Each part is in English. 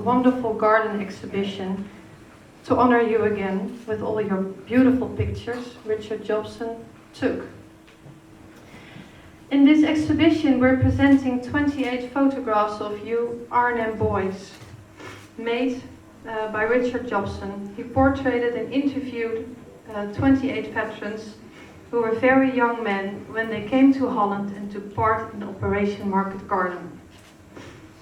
Wonderful garden exhibition to honor you again with all your beautiful pictures Richard Jopson took. In this exhibition we're presenting 28 photographs of you Arnhem boys made by Richard Jopson. He portrayted and interviewed 28 veterans who were very young men when they came to Holland and took part in Operation Market Garden.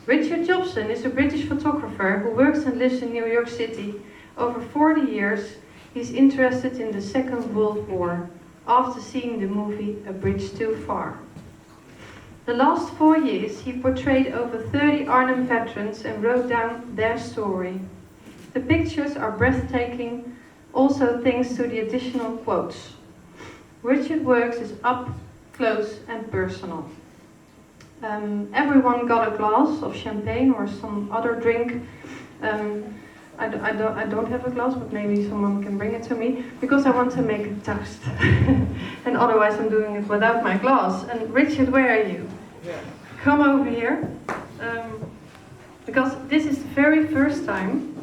Richard Jopson is a British photographer who works and lives in New York City. Over 40 years, he's interested in the Second World War after seeing the movie A Bridge Too Far. The last 4 years, he portrayed over 30 Arnhem veterans and wrote down their story. The pictures are breathtaking, also thanks to the additional quotes. Richard's work is up close and personal. Everyone got a glass of champagne or some other drink. I don't have a glass, but maybe someone can bring it to me, because I want to make a toast. And otherwise I'm doing it without my glass. And Richard, where are you? Yeah. Come over here. Because this is the very first time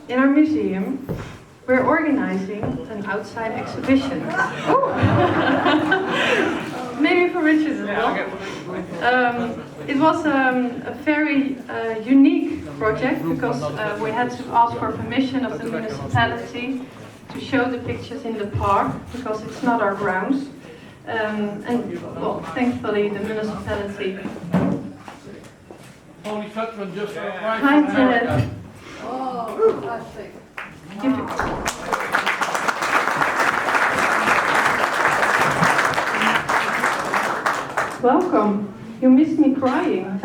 in our museum we're organizing an outside exhibition. Maybe for Richard as well. It was a very unique project because we had to ask for permission of the municipality to show the pictures in the park because it's not our grounds. And well, thankfully the municipality. Holy Veteran just Hi, Ted. Oh, fantastic. Welcome. You missed me crying.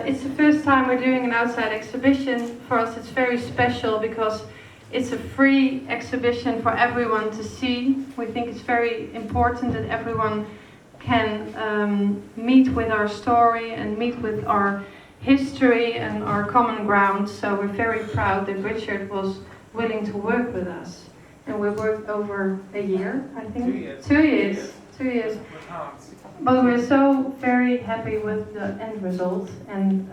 It's the first time we're doing an outside exhibition. For us it's very special because it's a free exhibition for everyone to see. We think it's very important that everyone can meet with our story and meet with our history and our common ground. So we're very proud that Richard was willing to work with us. And we worked over a year, I think. 2 years. 2 years. 2 years. But we're so very happy with the end result. And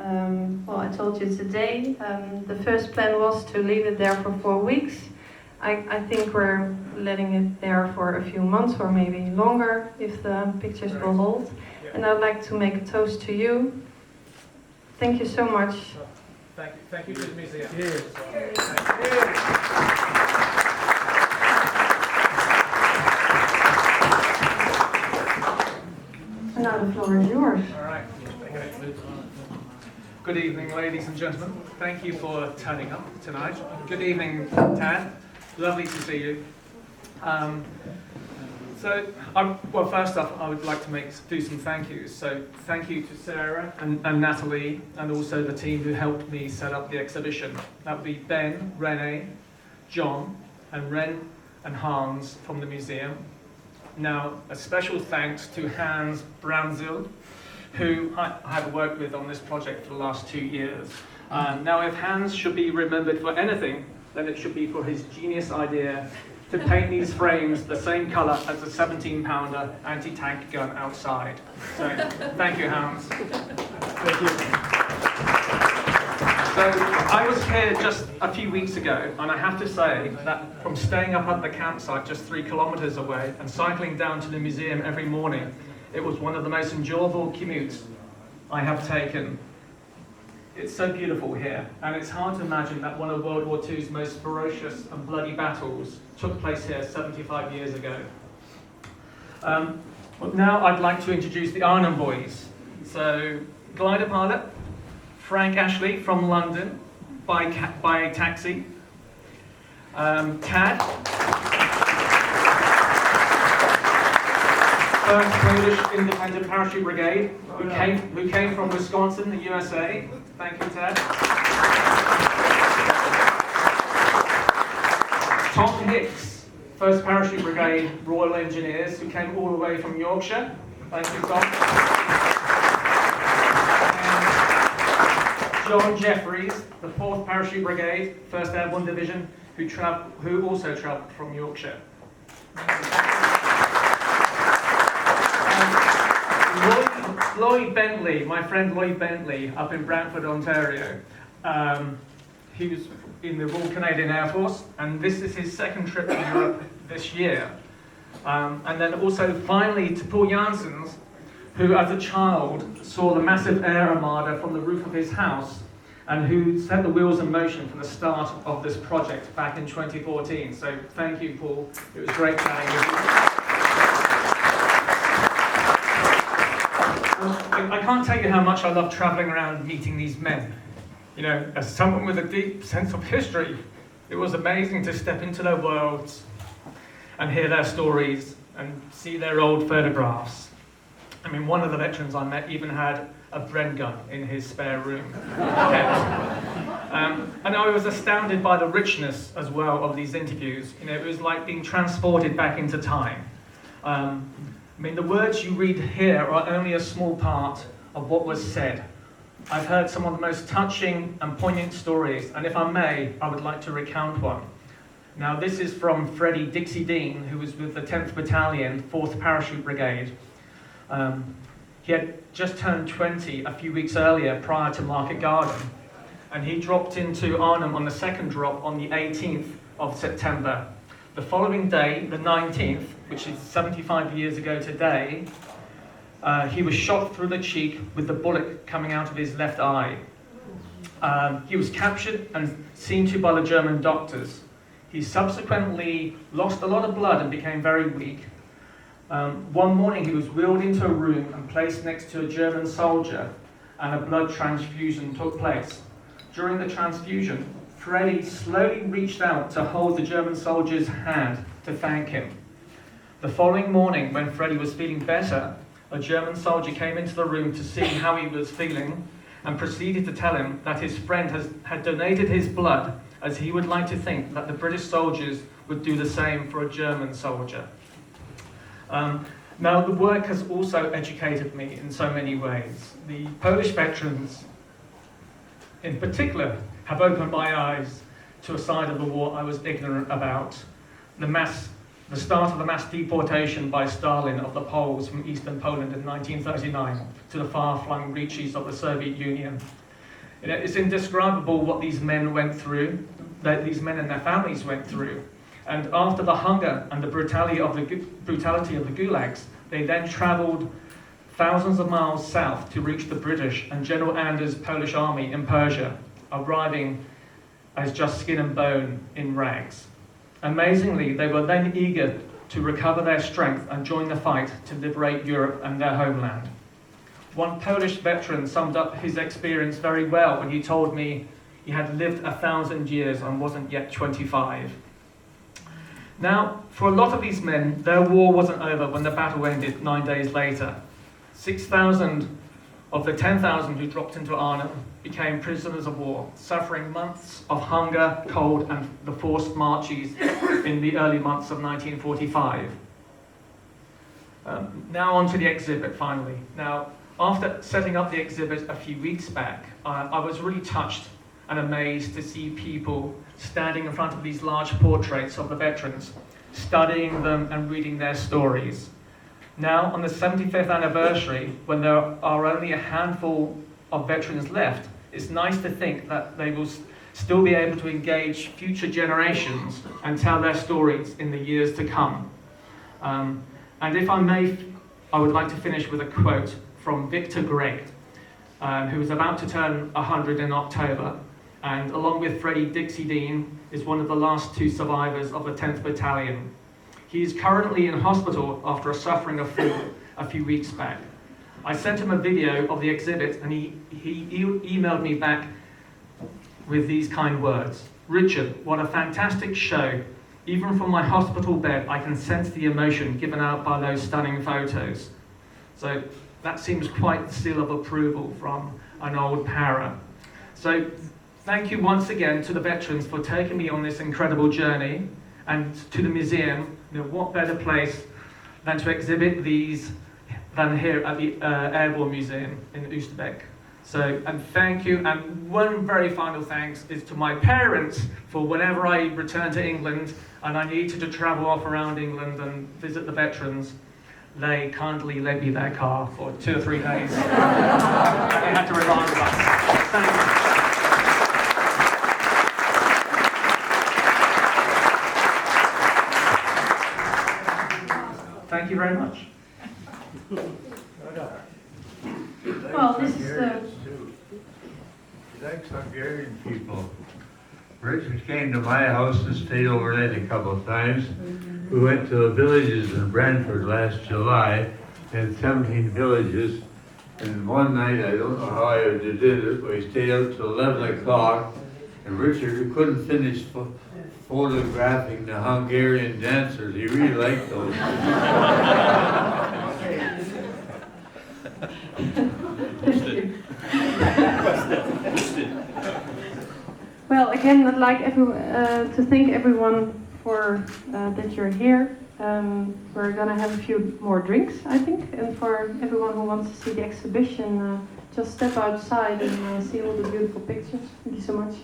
well, I told you today, the first plan was to leave it there for 4 weeks. I think we're letting it there for a few months or maybe longer if the pictures will hold. And I'd like to make a toast to you. Thank you so much. Thank you to the museum. Cheers. And now the floor is yours. All right. Good evening, ladies and gentlemen. Thank you for turning up tonight. Good evening, Tad. Lovely to see you. Well, first off, I would like to do some thank yous. So thank you to Sarah and Natalie, and also the team who helped me set up the exhibition. That would be Ben, Rene, John, and Ren and Hans from the museum. Now, a special thanks to Hans Branzil, who I have worked with on this project for the last 2 years. Now, if Hans should be remembered for anything, then it should be for his genius idea to paint these frames the same colour as the 17-pounder anti-tank gun outside. So, thank you, Hans. Thank you. So, I was here just a few weeks ago, and I have to say that from staying up at the campsite just 3 kilometres away and cycling down to the museum every morning, it was one of the most enjoyable commutes I have taken. It's so beautiful here, and it's hard to imagine that one of World War II's most ferocious and bloody battles took place here 75 years ago. But now I'd like to introduce the Arnhem boys. So, glider pilot, Frank Ashley from London, by taxi. Tad, first Polish Independent Parachute Brigade, who came from Wisconsin, the USA. Thank you, Ted. Tom Hicks, 1st Parachute Brigade, Royal Engineers, who came all the way from Yorkshire. Thank you, Tom. And John Jeffries, the 4th Parachute Brigade, 1st Airborne Division, who also travelled from Yorkshire. Lloyd Bentley, my friend Lloyd Bentley, up in Brantford, Ontario. He was in the Royal Canadian Air Force, and this is his second trip to Europe this year. And then also finally to Paul Janssens, who as a child saw the massive air armada from the roof of his house, and who set the wheels in motion from the start of this project back in 2014. So thank you, Paul. It was great chatting with you. I can't tell you how much I love travelling around meeting these men. You know, as someone with a deep sense of history, it was amazing to step into their worlds and hear their stories and see their old photographs. I mean, one of the veterans I met even had a Bren gun in his spare room. And I was astounded by the richness as well of these interviews. You know, it was like being transported back into time. I mean, the words you read here are only a small part of what was said. I've heard some of the most touching and poignant stories, and if I may, I would like to recount one. Now, this is from Freddie Dixie Dean, who was with the 10th Battalion, 4th Parachute Brigade. He had just turned 20 a few weeks earlier prior to Market Garden, and he dropped into Arnhem on the second drop on the 18th of September. The following day, the 19th, which is 75 years ago today, he was shot through the cheek with the bullet coming out of his left eye. He was captured and seen to by the German doctors. He subsequently lost a lot of blood and became very weak. One morning he was wheeled into a room and placed next to a German soldier, and a blood transfusion took place. During the transfusion, Freddie slowly reached out to hold the German soldier's hand to thank him. The following morning, when Freddie was feeling better, a German soldier came into the room to see how he was feeling and proceeded to tell him that his friend had donated his blood, as he would like to think that the British soldiers would do the same for a German soldier. Now, the work has also educated me in so many ways. The Polish veterans, in particular, have opened my eyes to a side of the war I was ignorant about. The start of the mass deportation by Stalin of the Poles from eastern Poland in 1939 to the far-flung reaches of the Soviet Union. It's indescribable what these men went through, that these men and their families went through. And after the hunger and the brutality of the gulags, they then travelled thousands of miles south to reach the British and General Anders' Polish army in Persia, arriving as just skin and bone in rags. Amazingly, they were then eager to recover their strength and join the fight to liberate Europe and their homeland. One Polish veteran summed up his experience very well when he told me he had lived 1,000 years and wasn't yet 25. Now, for a lot of these men, their war wasn't over when the battle ended 9 days later. 6,000 of the 10,000 who dropped into Arnhem became prisoners of war, suffering months of hunger, cold, and the forced marches in the early months of 1945. Now on to the exhibit, finally. Now, after setting up the exhibit a few weeks back, I was really touched and amazed to see people standing in front of these large portraits of the veterans, studying them and reading their stories. Now, on the 75th anniversary, when there are only a handful of veterans left, it's nice to think that they will still be able to engage future generations and tell their stories in the years to come. And if I may, I would like to finish with a quote from Victor Gregg, who is about to turn 100 in October, and along with Freddie Dixie Dean, is one of the last two survivors of the 10th Battalion. He is currently in hospital after suffering a fall a few weeks back. I sent him a video of the exhibit, and he emailed me back with these kind words. "Richard, what a fantastic show. Even from my hospital bed, I can sense the emotion given out by those stunning photos." So that seems quite the seal of approval from an old para. So thank you once again to the veterans for taking me on this incredible journey, and to the museum. You know, what better place than to exhibit these than here at the Airborne Museum in Oosterbeek. So, and thank you, and one very final thanks is to my parents for whenever I return to England and I need to travel off around England and visit the veterans. they kindly lent me their car for 2 or 3 days. They had to rely on us. Thank you. Thank you very much. Well, this is the... Thanks, Hungarian people. Richard came to my house and stayed overnight a couple of times. We went to the villages in Brantford last July, and 17 villages. And one night, I don't know how I did it, we stayed out till 11 o'clock, and Richard couldn't finish photographing the Hungarian dancers. He really liked those. Well, again, I'd like to thank everyone for that you're here. We're gonna have a few more drinks, I think, and for everyone who wants to see the exhibition, just step outside and see all the beautiful pictures. Thank you so much.